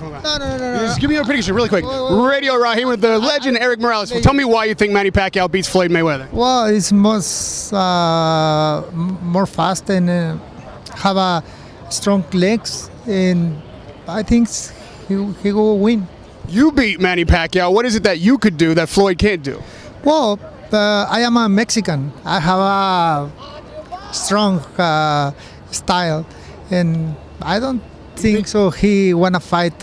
come on. No. Just give me your prediction really quick. Radio Raheem with the legend Erik Morales. Tell me why you think Manny Pacquiao beats Floyd Mayweather. Well, it's more fast and have a strong legs, and I think he will win. You beat Manny Pacquiao. What is it that you could do that Floyd can't do? Well, I am a Mexican. I have a strong style, and I don't think so. He wanna fight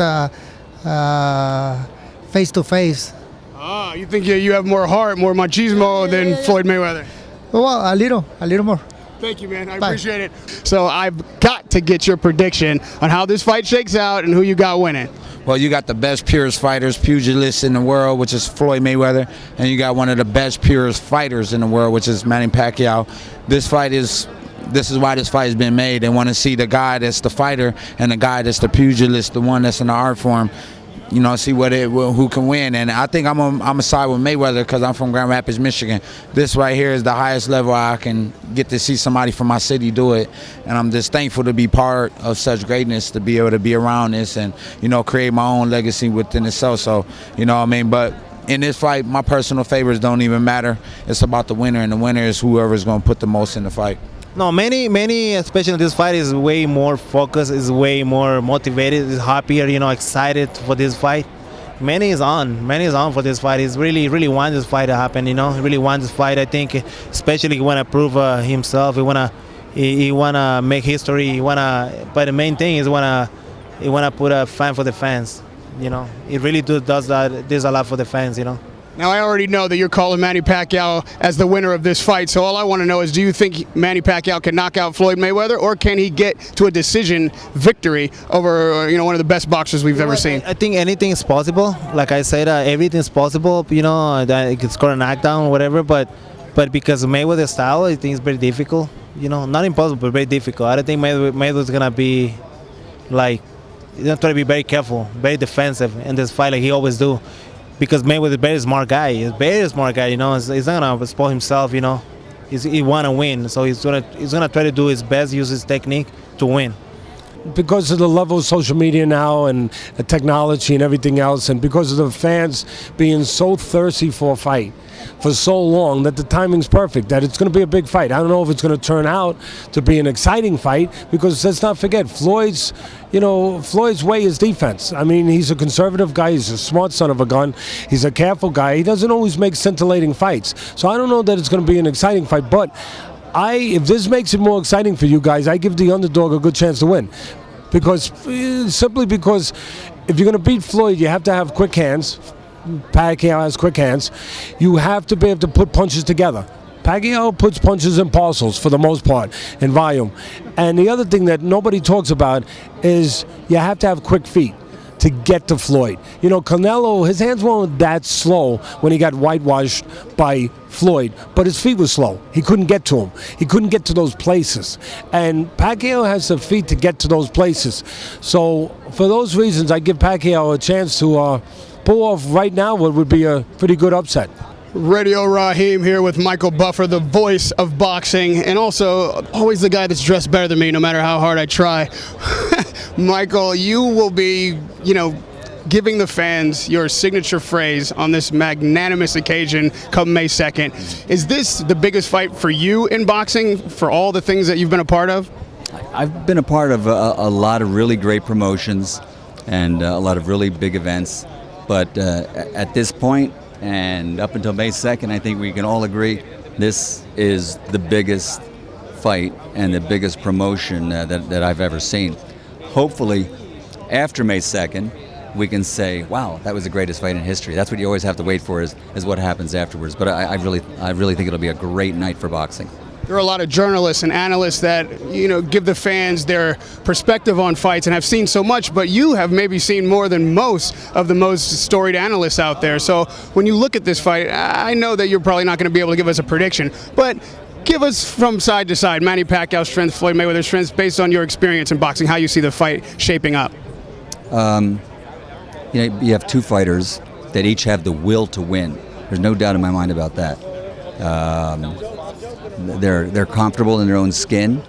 face to face. Ah, you think you have more heart, more machismo than Floyd Mayweather? Well, a little more. Thank you, man. I appreciate it. So I've got to get your prediction on how this fight shakes out and who you got winning. Well, you got the best purest pugilists in the world, which is Floyd Mayweather, and you got one of the best purest fighters in the world, which is Manny Pacquiao. This is why this fight has been made. They want to see the guy that's the fighter and the guy that's the pugilist, the one that's in the art form. You know, see who can win. And I think I'm a side with Mayweather because I'm from Grand Rapids, Michigan. This right here is the highest level I can get to see somebody from my city do it. And I'm just thankful to be part of such greatness, to be able to be around this and, you know, create my own legacy within itself. So, you know what I mean? But in this fight, my personal favorites don't even matter. It's about the winner, and the winner is whoever's going to put the most in the fight. No, Manny, especially in this fight, is way more focused, is way more motivated, is happier, you know, excited for this fight. Manny is on for this fight. He's really wants this fight to happen, you know. He really wants this fight. I think, especially he want to prove himself. He wanna make history. But the main thing is he wanna put a fan for the fans, you know. He really does that. There's a lot for the fans, you know. Now, I already know that you're calling Manny Pacquiao as the winner of this fight, so all I want to know is, do you think Manny Pacquiao can knock out Floyd Mayweather, or can he get to a decision victory over, you know, one of the best boxers we've ever seen? I think anything is possible. Like I said, everything is possible, you know, that it could score a knockdown or whatever, but because of Mayweather's style, I think it's very difficult, you know, not impossible, but very difficult. I don't think Mayweather's going to be, like, he's going to try to be very careful, very defensive in this fight like he always do. Because Mayweather is a very smart guy. He's a very smart guy, you know. He's not gonna spoil himself, you know. He wanna win, so he's gonna try to do his best, use his technique to win. Because of the level of social media now and technology and everything else, and because of the fans being so thirsty for a fight for so long, that the timing's perfect, that it's going to be a big fight. I don't know if it's going to turn out to be an exciting fight, because let's not forget, Floyd's way is defense. I mean, he's a conservative guy. He's a smart son of a gun. He's a careful guy. He doesn't always make scintillating fights. So I don't know that it's going to be an exciting fight, but if this makes it more exciting for you guys, I give the underdog a good chance to win. Simply because if you're going to beat Floyd, you have to have quick hands. Pacquiao has quick hands. You have to be able to put punches together. Pacquiao puts punches in parcels for the most part, in volume. And the other thing that nobody talks about is you have to have quick feet to get to Floyd. You know, Canelo, his hands weren't that slow when he got whitewashed by Floyd, but his feet were slow. He couldn't get to him. He couldn't get to those places. And Pacquiao has the feet to get to those places. So for those reasons, I give Pacquiao a chance to pull off right now what would be a pretty good upset. Radio Raheem here with Michael Buffer, the voice of boxing, and also always the guy that's dressed better than me no matter how hard I try. Michael, you will be, you know, giving the fans your signature phrase on this magnanimous occasion come May 2nd. Is this the biggest fight for you in boxing, for all the things that you've been a part of? I've been a part of a lot of really great promotions and a lot of really big events, but at this point, and up until May 2nd, I think we can all agree this is the biggest fight and the biggest promotion that I've ever seen. Hopefully, after May 2nd, we can say, wow, that was the greatest fight in history. That's what you always have to wait for, is what happens afterwards. But I really think it'll be a great night for boxing. There are a lot of journalists and analysts that, you know, give the fans their perspective on fights and have seen so much, but you have maybe seen more than most of the most storied analysts out there. So when you look at this fight, I know that you're probably not going to be able to give us a prediction, but give us from side to side, Manny Pacquiao's strength, Floyd Mayweather's strengths, based on your experience in boxing, how you see the fight shaping up. You know, you have two fighters that each have the will to win. There's no doubt in my mind about that. They're comfortable in their own skin.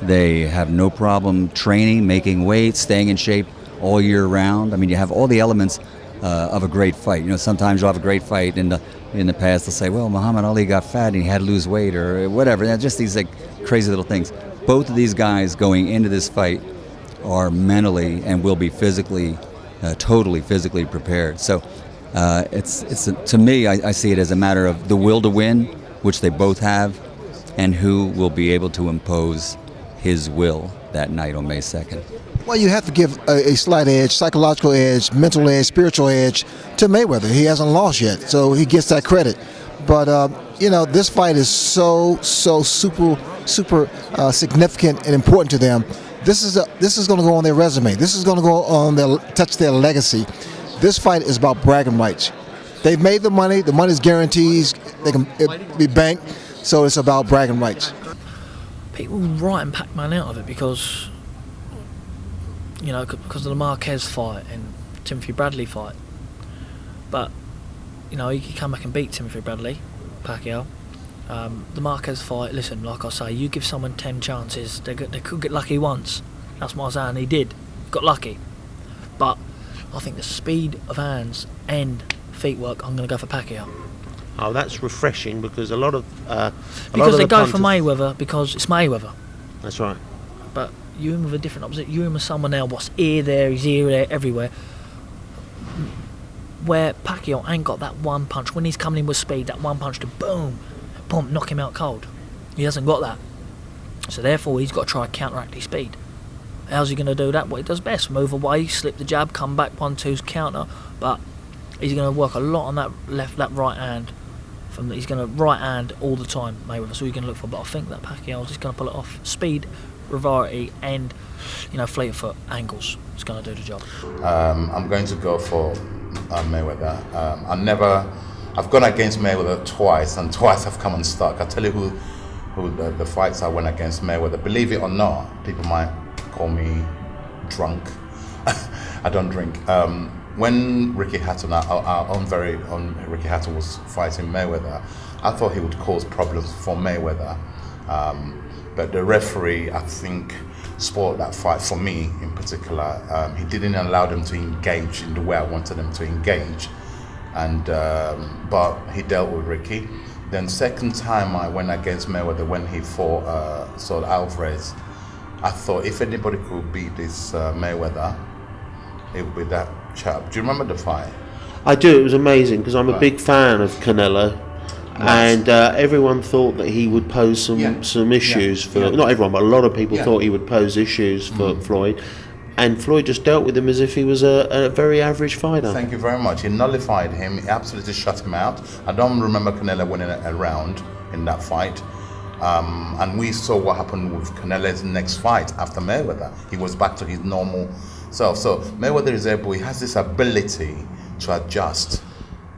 They have no problem training, making weight, staying in shape all year round. I mean, you have all the elements of a great fight. You know, sometimes you'll have a great fight in the past. They'll say, well, Muhammad Ali got fat and he had to lose weight or whatever. They're just these like crazy little things. Both of these guys going into this fight are mentally and will be physically, totally physically prepared. So to me, I see it as a matter of the will to win, which they both have, and who will be able to impose his will that night on May 2nd. Well, you have to give a slight edge, psychological edge, mental edge, spiritual edge to Mayweather. He hasn't lost yet, so he gets that credit. But you know, this fight is so super significant and important to them. This is going to go on their resume. This is going to go on touch their legacy. This fight is about bragging rights. They've made the money. The money's guaranteed. They can be banked. So it's about bragging rights. People writing Pac-Man out of it because, you know, because of the Marquez fight and Timothy Bradley fight. But, you know, he could come back and beat Timothy Bradley, Pacquiao. The Marquez fight, listen, like I say, you give someone 10 chances, they could get lucky once. That's what I'm saying, he did. Got lucky. But I think the speed of hands and feet work, I'm going to go for Pacquiao. Oh, that's refreshing because a lot of because they go for Mayweather because it's Mayweather. That's right. But you're in with a different opposite. You're in with someone else. What's here, there, he's here, there, everywhere. Where Pacquiao ain't got that one punch. When he's coming in with speed, that one punch to boom, knock him out cold. He hasn't got that. So therefore, he's got to try to counteract his speed. How's he going to do that? What he does best: move away, slip the jab, come back, 1-2's counter. But he's going to work a lot on that right hand. He's going to right hand all the time, Mayweather. That's all you're going to look for. But I think that Pacquiao's just going to pull it off. Speed, variety, and fleet of foot angles. It's going to do the job. I'm going to go for Mayweather. I've gone against Mayweather twice, and twice I've come unstuck. I'll tell you who the fights I went against Mayweather. Believe it or not, people might call me drunk. I don't drink. When Ricky Hatton, our own Ricky Hatton was fighting Mayweather, I thought he would cause problems for Mayweather. But the referee, I think, spoiled that fight for me in particular. He didn't allow them to engage in the way I wanted them to engage. But he dealt with Ricky. Then second time I went against Mayweather when he fought Saul Alvarez, I thought if anybody could beat this Mayweather, it would be that chap. Do you remember the fight? I do. It was amazing because I'm a big fan of Canelo. And everyone thought that he would pose some issues for not everyone, but a lot of people thought he would pose issues for Floyd, and Floyd just dealt with him as if he was a very average fighter. Thank you very much. He nullified him. He absolutely shut him out. I don't remember Canelo winning a round in that fight. And we saw what happened with Canelo's next fight after Mayweather. He was back to his normal self. So Mayweather is able. He has this ability to adjust.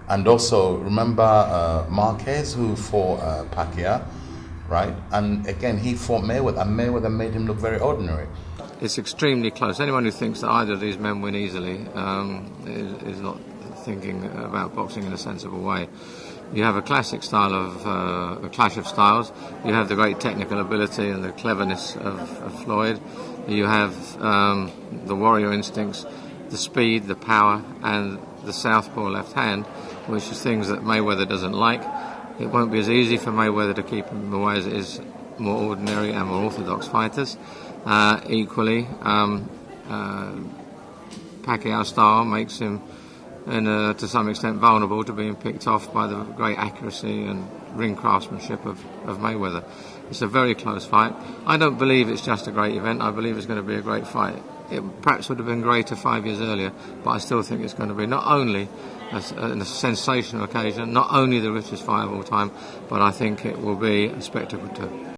And also, remember Marquez, who fought Pacquiao, right? And again, he fought Mayweather, and Mayweather made him look very ordinary. It's extremely close. Anyone who thinks that either of these men win easily is not thinking about boxing in a sensible way. You have a classic style of a clash of styles. You have the great technical ability and the cleverness of Floyd. You have the warrior instincts, the speed, the power, and the southpaw left hand, which is things that Mayweather doesn't like. It won't be as easy for Mayweather to keep him away as it is more ordinary and more orthodox fighters. Equally, Pacquiao's style makes him, to some extent, vulnerable to being picked off by the great accuracy and ring craftsmanship of Mayweather. It's a very close fight. I don't believe it's just a great event. I believe it's going to be a great fight. It perhaps would have been greater 5 years earlier, but I still think it's going to be not only a sensational occasion, not only the richest fight of all time, but I think it will be a spectacle too.